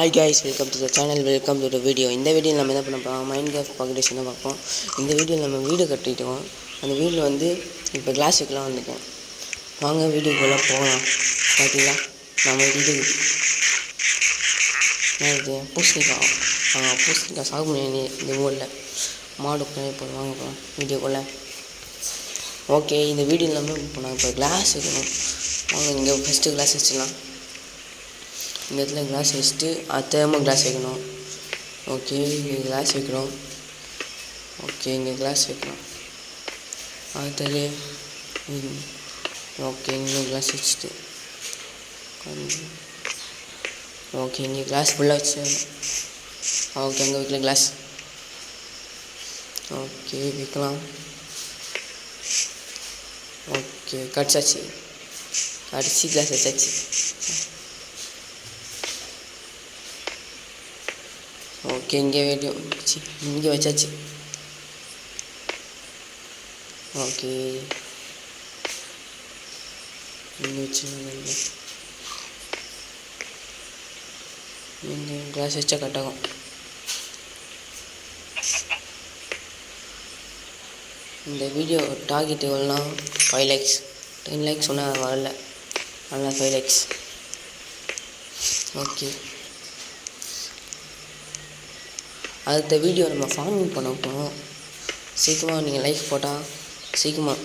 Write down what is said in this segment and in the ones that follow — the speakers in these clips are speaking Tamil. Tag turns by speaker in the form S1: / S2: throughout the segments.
S1: Hi guys, welcome to the channel, welcome to the video. இந்த வீடியோவில் நம்ம என்ன பண்ண போகிறோம், மைன்கிராஃப்ட் பக்கடேஷன் தான் பார்ப்போம். இந்த வீடியோவில் நம்ம வீடு கட்டிட்டோம். அந்த வீடில் வந்து இப்போ கிளாஸ் வைக்கலாம் வந்துட்டோம். வாங்க வீடியோக்குள்ளே போகலாம். பார்த்தீங்களா நம்ம வீடு இது பூசணிக்காய் சாகுபடி இந்த ஊரில் மாடு போடுவாங்க. போகலாம் வீடியோக்குள்ளே. ஓகே, இந்த வீடியோவில் நம்ம இப்போ நாங்கள் இப்போ கிளாஸ் வைக்கணும். வாங்க இங்கே ஃபஸ்ட்டு கிளாஸ் வச்சிடலாம். இந்த இடத்துல கிளாஸ் வச்சுட்டு அத்தமாக கிளாஸ் வைக்கணும். ஓகே, இங்கே கிளாஸ் வைக்கணும். ஓகே, இங்கே கிளாஸ் வைக்கணும். அடுத்தது ஓகே, இங்கே கிளாஸ் வச்சுட்டு ஓகே, இங்கே கிளாஸ் ஃபுல்லாக வச்சு ஓகே, அங்கே வைக்கல கிளாஸ். ஓகே, வைக்கலாம். ஓகே, கடிச்சாச்சு. கடிச்சு கிளாஸ் வச்சாச்சு. ஓகே, இங்கே இங்கே வச்சாச்சு. ஓகே, இங்கே வச்சு இங்கே கிளாஸ் வச்சா கட்டாகும். இந்த வீடியோ டார்கெட் எவ்வளோனா 5 லைக்ஸ் 10 லைக்ஸ் சொன்னால் வரல, அதனால் 5 லைக்ஸ். ஓகே, அடுத்த வீடியோ நம்ம ஃபார்மிங் பண்ண போகிறோம். சீக்கிரமாக நீங்கள் லைக் போட்டால் சீக்கிரமாக.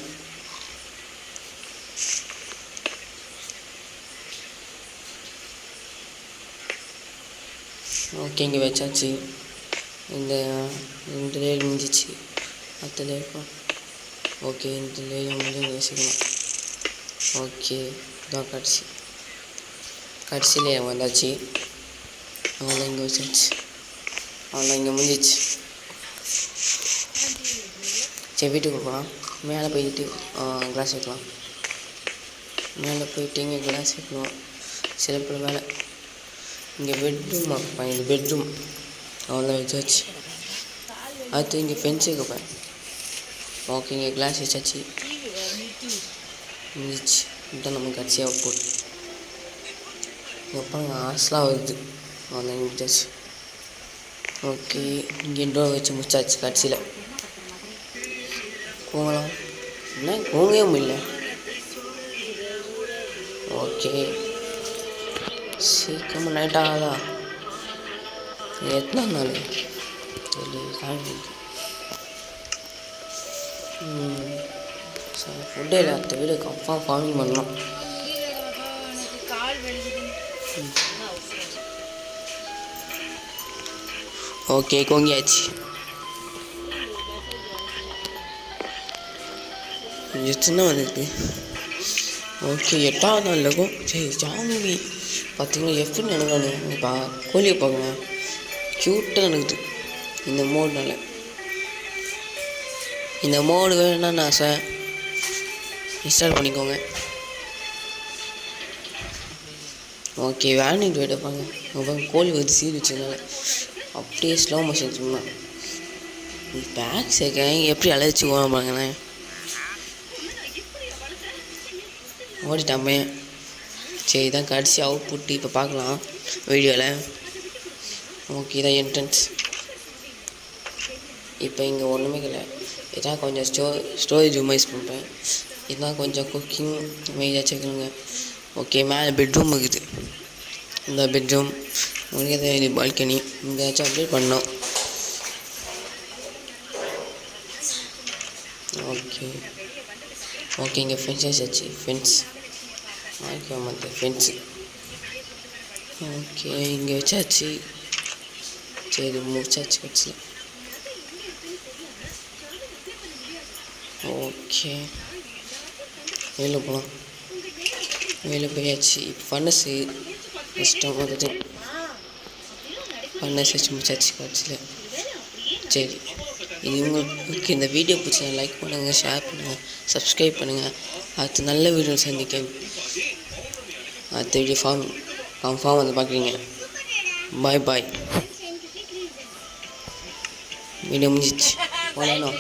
S1: ஓகே, இங்கே வச்சாச்சு. இந்த 2 லேயர் முடிஞ்சிச்சு. அடுத்த லேயர் ஓகே, இந்த லேயர் முடிஞ்சு இங்கே வச்சுக்கணும். ஓகே, இதான் கடைசி லேயர் வந்தாச்சு. அதெல்லாம் இங்கே வச்சாச்சு. அவ்வளோ இங்கே முடிஞ்சிச்சு. சரி, வீட்டுக்கு போகலாம். மேலே போயிட்டு கிளாஸ் வைக்கலாம். மேலே போயிட்டு இங்கே கிளாஸ் வைக்கணும். சில பேர் மேலே இங்கே பெட்ரூம் வைப்பேன். இது பெட்ரூம் அவ்வளோ வச்சாச்சு. அடுத்து இங்கே ஃபென்ஸ் வைப்பேன். ஓகே, இங்கே கிளாஸ் வச்சாச்சு. முடிஞ்சிச்சு. இதுதான் நம்ம கடைசியாக போட்டு அப்புறம் ஆஸ்லாம் வருது. அவ்வளோ முடிச்சாச்சு. ஓகே, இங்கே டோர் வச்சு முடிச்சாச்சு. கடைசியில் போகலாம். என்ன போகவே முடியல. ஓகே, சீக்கிரமாக நைட் ஆகாதா? எத்தனை நாள் ஃபுட்டு இல்லை. அடுத்த வீடு கன்ஃபார்ம் ஃபார்மிங் பண்ணலாம். ஓகே, கொங்கியாச்சு. எத்தனை வந்துருக்கு? ஓகே, 8வது நாள் இருக்கும். சரி, ஜாமி பார்த்தீங்கன்னா எப்படி நினைக்கானு இப்போ கோழியை பார்க்கணும். க்யூட்டாக நினைக்குது இந்த மோடுனால. இந்த மோடு வேணும்னா ஆசை இன்ஸ்டால் பண்ணிக்கோங்க. ஓகே, வேனிட்டு எடுப்பாங்க. அப்புறம் கோழி வந்து சீர் வச்சதுனால அப்படியே ஸ்லோ மோஷன் சும்மா பேக் சேர்க்க எப்படி அழைச்சி ஓடப்பாங்கண்ணே. ஓடிட்டாமே. சரி, தான் கடைசி அவுட் புட்டு இப்போ பார்க்கலாம் வீடியோவில். ஓகே, தான் என்ட்ரன்ஸ். இப்போ இங்கே ஒன்றுமே இல்லை. இதான் கொஞ்சம் ஸ்டோரேஜ் ரூம் யூஸ் பண்ணுறேன். இதுதான் கொஞ்சம் குக்கிங் ஏதாச்சும் வைக்கணுங்க. ஓகே, மேலே பெட்ரூம் இருக்குது. இந்த பெட்ரூம் உங்களுக்கு இது பால்கனி. இங்கே ஏதாச்சும் அப்டேட் பண்ணோம். ஓகே ஓகே, இங்கே ஃபென்ஸ் வச்சாச்சு. ஃபென்ஸ் மற்ற ஃபென்ஸு. ஓகே, இங்கே வச்சாச்சு. சரி, முடிச்சாச்சு கட்சியில். ஓகே, வெளியில் போகலாம். வெளியில் போயாச்சு. இப்போ ஃபர்னஸு இஷ்டம் வந்துட்டு ஃபர்னஸ் வச்சு முடிச்சாச்சு கட்சியில். சரி, இது உங்களுக்கு இந்த வீடியோ பிடிச்சா லைக் பண்ணுங்கள், ஷேர் பண்ணுங்கள், சப்ஸ்கிரைப் பண்ணுங்கள். அடுத்து நல்ல வீடியோ சந்திக்க. அடுத்த வீடியோ கன்ஃபார்ம் வந்து பார்க்குறீங்க. பாய். வீடியோ முடிஞ்சிச்சு. போகலாம்.